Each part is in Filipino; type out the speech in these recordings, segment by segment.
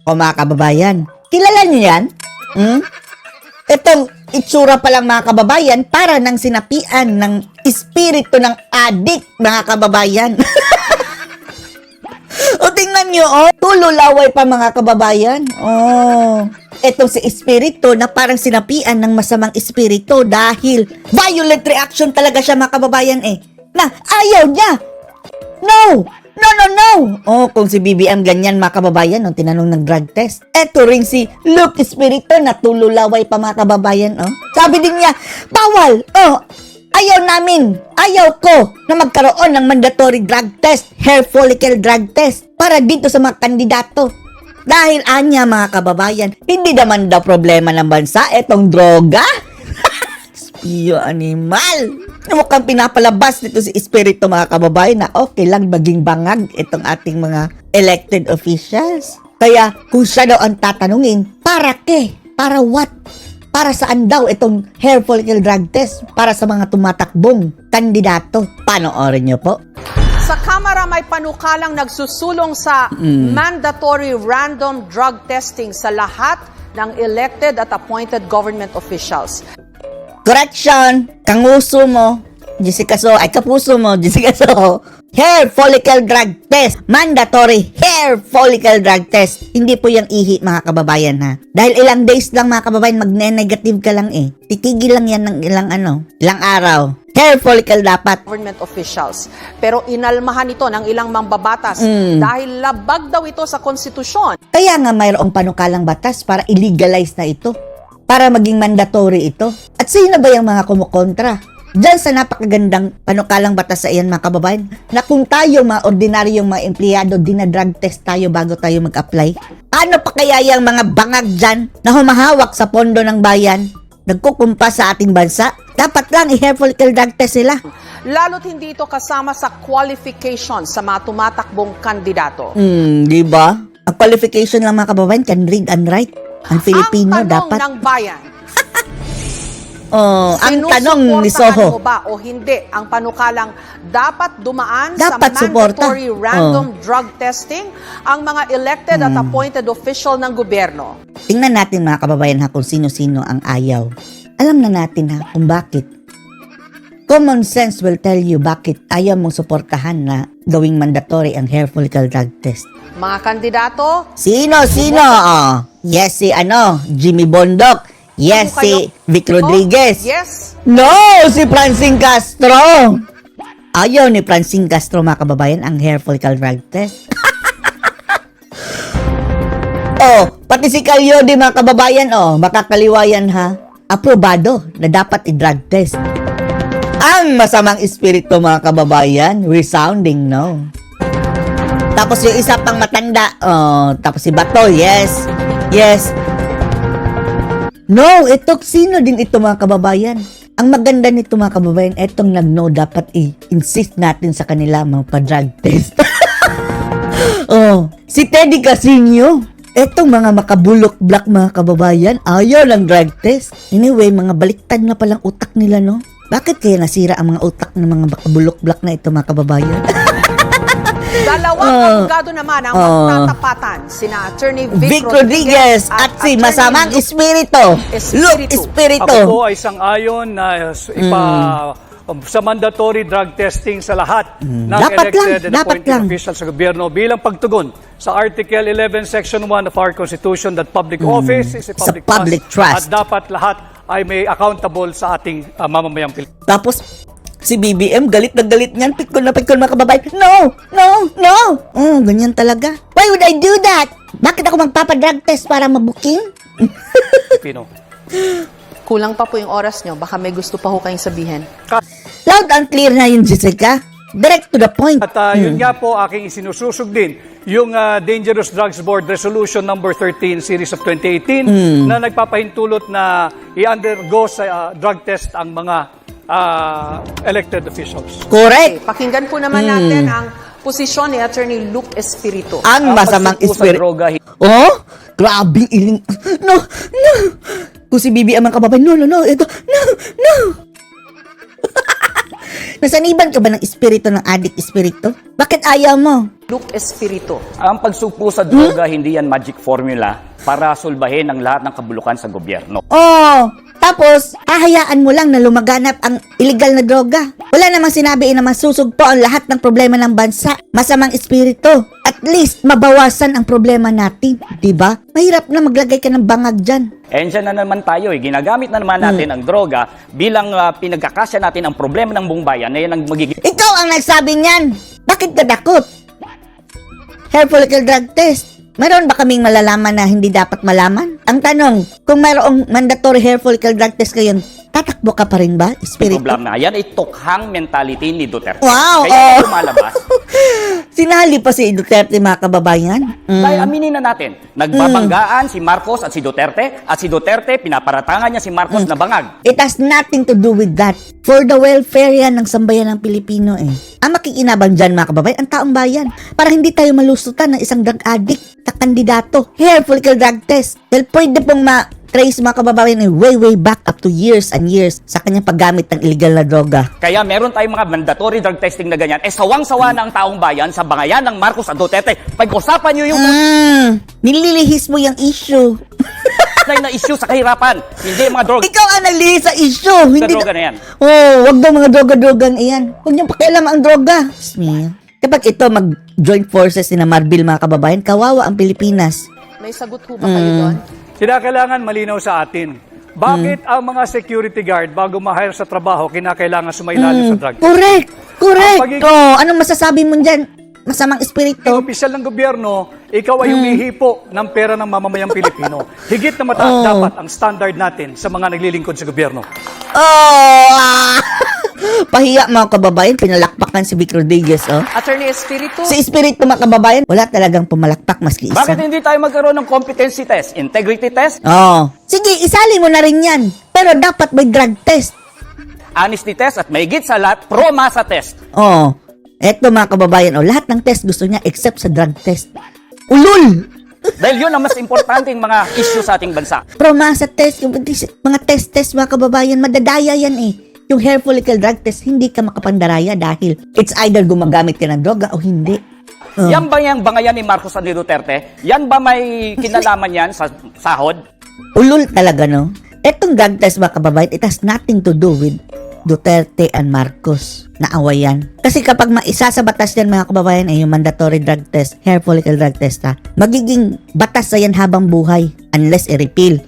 O mga kababayan, kilala niyo yan? Itong itsura pa lang mga kababayan, para ng sinapian ng espiritu ng adik, mga kababayan. O tingnan nyo, tululaway pa mga kababayan. Itong si espiritu na parang sinapian ng masamang espiritu dahil violent reaction talaga siya mga kababayan na ayaw niya. No! No, no, no! Kung si BBM ganyan mga kababayan nung tinanong ng drug test. Eto rin si Luke Espiritu na tululaway pa mga kababayan. Sabi din niya, bawal! Ayaw namin, ayaw ko na magkaroon ng mandatory drug test, hair follicle drug test para dito sa mga kandidato. Dahil anya mga kababayan, hindi naman daw problema ng bansa etong droga. Spiyo animal! Mukhang pinapalabas nito si Espiritu mga kababayan na okay lang maging bangag itong ating mga elected officials. Kaya kung siya daw ang tatanungin, para ke? Para what? Para saan daw itong hair follicle drug test para sa mga tumatakbong kandidato? Panoorin niyo po. Sa Kamara may panukalang nagsusulong sa mandatory random drug testing sa lahat ng elected at appointed government officials. Correction! Kanguso mo, Jessica So, ay kapuso mo, Jessica So. Hair follicle drug test. Mandatory hair follicle drug test. Hindi po yung ihi mga kababayan ha. Dahil ilang days lang mga kababayan, magne-negative ka lang Titigil lang yan ng ilang araw. Hair follicle dapat. Government officials. Pero inalmahan ito ng ilang mambabatas dahil labag daw ito sa konstitusyon. Kaya nga mayroong panukalang batas para illegalize na ito. Para maging mandatory ito. At sino ba yung mga kumukontra? Diyan sa napakagandang panukalang batas sa iyan mga kababayan, na kung tayo mga ordinaryong mga empleyado, dinadrug test tayo bago tayo mag-apply. Ano pa kaya yung mga bangag dyan na humahawak sa pondo ng bayan, nagkukumpas sa ating bansa? Dapat lang i-hair follicle drug test sila. Lalo't hindi ito kasama sa qualification sa mga tumatakbong kandidato. Di ba? Ang qualification lang mga kababayan can read and write. Ang Filipino Ang tanong dapat. ng bayan, ang tanong ni sinusuportahan Soho. mo ba o hindi ang panukalang dapat dumaan Dapat sa suporta. mandatory random drug testing ang mga elected at appointed official ng gobyerno? Tingnan natin mga kababayan ha kung sino-sino ang ayaw. Alam na natin ha kung bakit. Common sense will tell you bakit ayaw mong suportahan na gawing mandatory ang hair follicle drug test. Mga kandidato, Sino? Yes, si Jimmy Bondok. Yes, Ano si kayo? Vic Rodriguez. yes, No, si Francine Castro. Ayaw ni Francine Castro mga kababayan ang hair follicle drug test. Pati si Calyode mga kababayan, makakaliwayan ha. Aprobado na dapat i-drug test. Ang masamang espiritu mga kababayan, resounding no. Tapos yung isa pang matanda, tapos si Bato, yes. No, sino din ito mga kababayan? Ang maganda nito mga kababayan, etong nag-no, dapat i-insist natin sa kanila mga pa-drug test. Si Teddy Casino, etong mga makabulok black mga kababayan, ayaw ng drug test. Anyway, mga baliktad na palang utak nila, no? Bakit kaya nasira ang mga utak ng mga makabulok black na ito mga kababayan? dalawang abogado naman ang magtatapatan, sina Attorney Vic Rodriguez at si Attorney masamang espiritu, Luke Espiritu. Ako po ay sang-ayon na sa mandatory drug testing sa lahat ng Dapat elected and dapat appointed lang. officials sa gobyerno bilang pagtugon sa Article 11, Section 1 of our Constitution that public office is a Sa public, public trust. At dapat lahat ay may accountable sa ating mamamayang Pilipino. Tapos, si BBM, galit na galit niyan. Pikon na pikon mga kababayan. No! Ganyan talaga. Why would I do that? Bakit ako magpapadrug test para mabuking? Pino. Kulang pa po yung oras nyo. Baka may gusto pa ho kayong sabihin. Loud and clear na yun, Jessica. Direct to the point. At yun nga po aking isinususog din yung Dangerous Drugs Board Resolution number 13 series of 2018 na nagpapahintulot na i-undergo sa drug test ang mga elected officials. Correct. Pakinggan po naman natin ang posisyon ni Attorney Luke Espiritu. Ang masamang Pagsupo sa espiritu. droga, Grabing iling. No! Kung si BBM ang kababayan, no. Ito, no! Nasaniban ka ba ng espiritu ng addict espiritu? Bakit ayaw mo? Luke Espiritu. Ang pagsugpo sa droga, hindi yan magic formula para sulbahin ang lahat ng kabulukan sa gobyerno. Oh, tapos, hahayaan mo lang na lumaganap ang illegal na droga. Wala namang sinabi na masusugpo ang lahat ng problema ng bansa. Masamang espiritu. At least, mabawasan ang problema natin. Diba? Mahirap na maglagay ka ng bangag dyan. Diyan na naman tayo eh. Ginagamit na naman natin ang droga bilang pinagkakasya natin ang problema ng buong bayan na yan ang magiging... Ikaw ang nagsabi niyan. Bakit ka dakot? Hair follicle drug test. Meron ba kaming malalaman na hindi dapat malaman? Ang tanong, kung mayroong mandatory hair follicle drug test ngayon, tatakbo ka pa rin ba, espiritu? problema. Yan ay tukhang mentality ni Duterte. Wow! Kaya Oh. lumalabas. Sinali pa si Duterte, mga kababayan. Dahil aminin na natin, nagbabanggaan si Marcos at si Duterte, at si Duterte, pinaparatangan niya si Marcos na bangag. It has nothing to do with that. For the welfare yan ng sambayan ng Pilipino eh. Ang makikinabang dyan, mga kababayan, ang taong bayan. Para hindi tayo malusutan ng isang drug addict na kandidato. Hair follicle drug test. Dahil pwede pong trace, mga kababayan, way back up to years and years sa kanyang paggamit ng illegal na droga. Kaya meron tayong mga mandatory drug testing na ganyan. Sawang-sawa na ang taong bayan sa bangayan ng Marcos at Duterte. Pag-usapan niyo yung Nililihis mo yung issue. na issue sa kahirapan. Hindi mga droga. Ikaw ang naglihis sa issue. Hindi droga na yan. Oh, wag daw mga droga-drogang iyan. Huwag niyong pakialam ang droga. Smee. Kapag ito mag-joint forces ni na Marbil, mga kababayan, kawawa ang Pilipinas. May sagot ho ba kayo doon? Kinakailangan malinaw sa atin. Bakit ang mga security guard bago ma-hire sa trabaho, kinakailangan sumailalim sa drug test? Correct. Ang pagiging- Oh, anong masasabi mo dyan? Masamang Ang espiritu. opisyal ng gobyerno, ikaw ay humihipo ng pera ng mamamayang Pilipino. Higit na mataas dapat ang standard natin sa mga naglilingkod sa gobyerno. Oh, pahiya, mga kababayan, pinalakpakan si Vic Rodriguez, oh. Attorney Espiritu? Si espiritu, mga kababayan, wala talagang pumalakpak maski isa. Bakit hindi tayo magkaroon ng competency test, integrity test, Oh. Sige, isali mo na rin yan. Pero dapat may drug test. honesty test, at mahigit sa lahat, pro-masa test? Oh. Eto, mga kababayan, oh, lahat ng test gusto niya except sa drug test. Ulul! Dahil yun ang mas importanteng mga issue sa ating bansa. Promasa test, yung mga test, mga kababayan, madadaya yan eh. Yung hair follicle drug test, hindi ka makapandaraya dahil it's either gumagamit ka ng droga o hindi. Oh. Yan ba yung bangayan ni Marcos at ni Duterte? Yan ba may kinalaman yan sa sahod? Ulul talaga, no? Etong drug test, mga kababayan, it has nothing to do with Duterte and Marcos na awayan. Kasi kapag maisa sa batas yan, mga kababayan, ay yung mandatory drug test, hair follicle drug test, magiging batas na yan habang buhay unless i-repeal.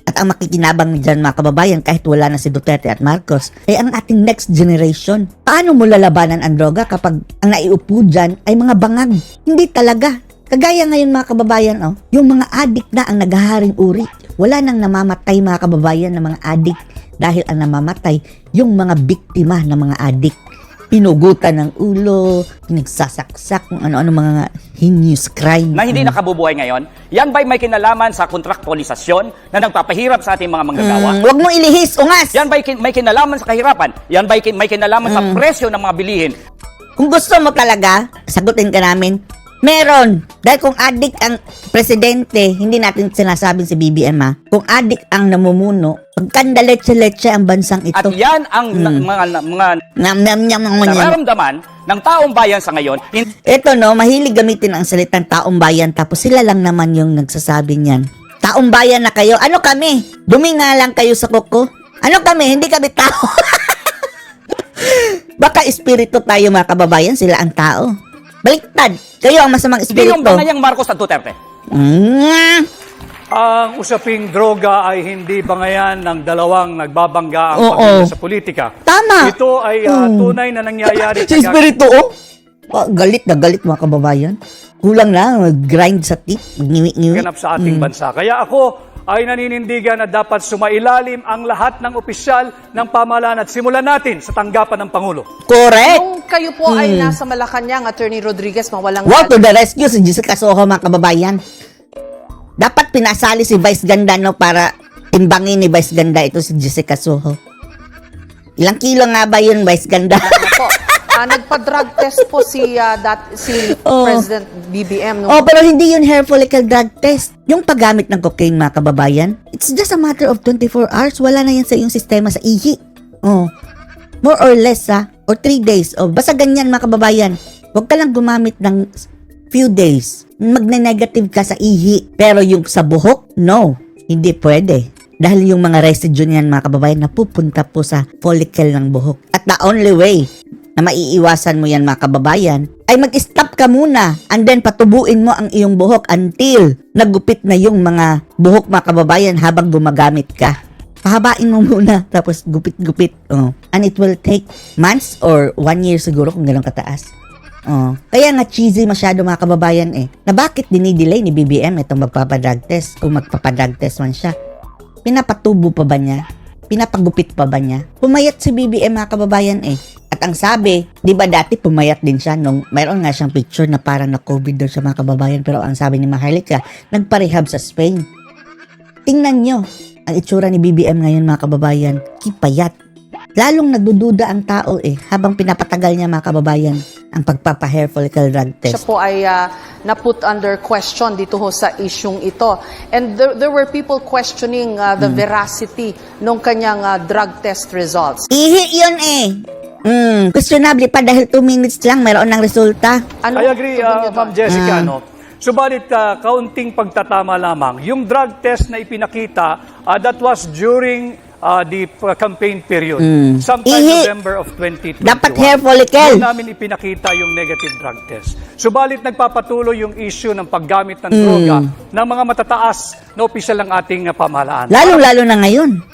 At ang makikinabang dyan, mga kababayan, kahit wala na si Duterte at Marcos, ay ang ating next generation. Paano mo lalabanan ang droga kapag ang naiupo dyan ay mga bangag? Hindi talaga. Kagaya ngayon, mga kababayan, oh, yung mga addict na ang naghaharing uri. Wala nang namamatay, mga kababayan, ng mga addict dahil ang namamatay yung mga biktima ng mga addict. Pinugutan ng ulo, pinagsasaksak, kung ano-ano mga heinous crime. Na hindi nakabubuhay ngayon? Yan ba'y may kinalaman sa kontraktualisasyon na nagpapahirap sa ating mga manggagawa? Huwag mong ilihis, ungas! Yan ba'y may kinalaman sa kahirapan? Yan ba'y may kinalaman sa presyo ng mga bilihin? Kung gusto mo talaga, sagutin ka namin, meron. Dahil kung addict ang presidente, hindi natin sinasabing si BBM, ha? Kung addict ang namumuno, pagkanda leche-leche ang bansang At ito. yan ang mga Nyam. nararamdaman ng taong bayan sa ngayon. Ito, no, mahilig gamitin ang salitang taong bayan, tapos sila lang naman yung nagsasabi niyan. Taong bayan na kayo. Ano kami? Duminga lang kayo sa kuko? Ano kami? Hindi kami tao. Baka espiritu tayo, mga kababayan, sila ang tao. Baliktad. Kayo ang masamang Hindi espiritu. yung bangayang Marcos at Duterte. Ang usaping droga ay hindi bangayan ng dalawang nagbabangga ang Oo. pagdating sa politika. Tama. Ito ay tunay na nangyayari. Si espiritu, oh. Galit na galit, mga kababayan. Kulang lang, grind sa teeth, ngiwi-ngiwi. ganap sa ating bansa. Kaya ako ay naninindigan na dapat sumailalim ang lahat ng opisyal ng pamahalaan at simulan natin sa tanggapan ng Pangulo. Correct. Kung kayo po ay nasa Malacanang, Attorney Rodriguez, mawalang Wow, to the rescue si Jessica Soho, mga kababayan. Dapat pinasali si Vice Ganda, no, para timbangin ni Vice Ganda ito si Jessica Soho. Ilang kilo nga ba yun, Vice Ganda? Ano po? Nagpa-drug test po si Oh. President BBM. No? Oh, pero hindi yun hair follicle drug test. Yung paggamit ng cocaine, mga kababayan, it's just a matter of 24 hours. Wala na yan sa iyong sistema sa ihi. Oh. More or less or 3 days. O basta ganyan mga kababayan. Huwag ka lang gumamit ng few days. Magne-negative ka sa ihi. Pero yung sa buhok, no. Hindi pwede. Dahil yung mga residue niyan mga kababayan napupunta po sa follicle ng buhok. At the only way na maiiwasan mo yan mga kababayan ay mag-stop ka muna and then patubuin mo ang iyong buhok until nagupit na yung mga buhok mga kababayan habang gumagamit ka. Pahabain mo muna tapos gupit-gupit. And it will take months or 1 year siguro kung gano'ng kataas. Kaya nga cheesy masyado mga kababayan na bakit dinidelay ni BBM itong magpapadrug test kung magpapadrug test man siya. Pinapatubo pa ba niya? Pinapagupit pa ba niya? Pumayat si BBM mga kababayan At ang sabi, di ba dati pumayat din siya nung mayroon nga siyang picture na parang na-COVID daw siya mga kababayan. Pero ang sabi ni Maharlika, nagpa-rehab sa Spain. Tingnan nyo ang itsura ni BBM ngayon mga kababayan. Kipayat. Lalong nagdududa ang tao habang pinapatagal niya mga kababayan ang pagpapa-hair follicle drug Siya test. po ay na-put under question dito ho sa isyung ito. And there were people questioning the veracity ng kanyang drug test results. Ihi yun questionable pa dahil 2 minutes lang mayroon ng resulta. Ano I agree, sabi niyo Ma'am doon? Jessica. No? Subalit, kaunting pagtatama lamang. Yung drug test na ipinakita, that was during the campaign period. Sometime Ihi. November of 2021. Dapat hair follicle. Doon namin ipinakita yung negative drug test. Subalit, nagpapatuloy yung issue ng paggamit ng droga ng mga matataas na opisyal ng ating pamahalaan. Lalong-lalo na ngayon.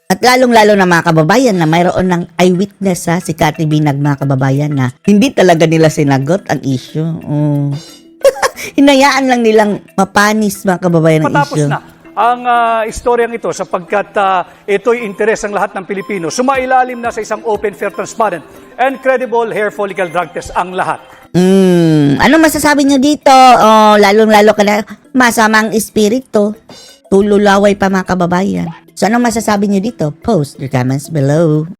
At lalong-lalo na mga kababayan na mayroon ng eyewitness si Cathy Binag mga kababayan na hindi talaga nila sinagot ang issue. Hinayaan lang nilang mapanis mga kababayan ng Matapos issue. na ang istoryang ito sapagkat ito'y interes ng lahat ng Pilipino. Sumailalim na sa isang open, fair, transparent, and credible hair follicle drug test ang lahat. Ano masasabi nyo dito? Lalong-lalo ka na masamang espiritu. Tululaway pa mga kababayan. So, anong masasabi nyo dito? Post your comments below.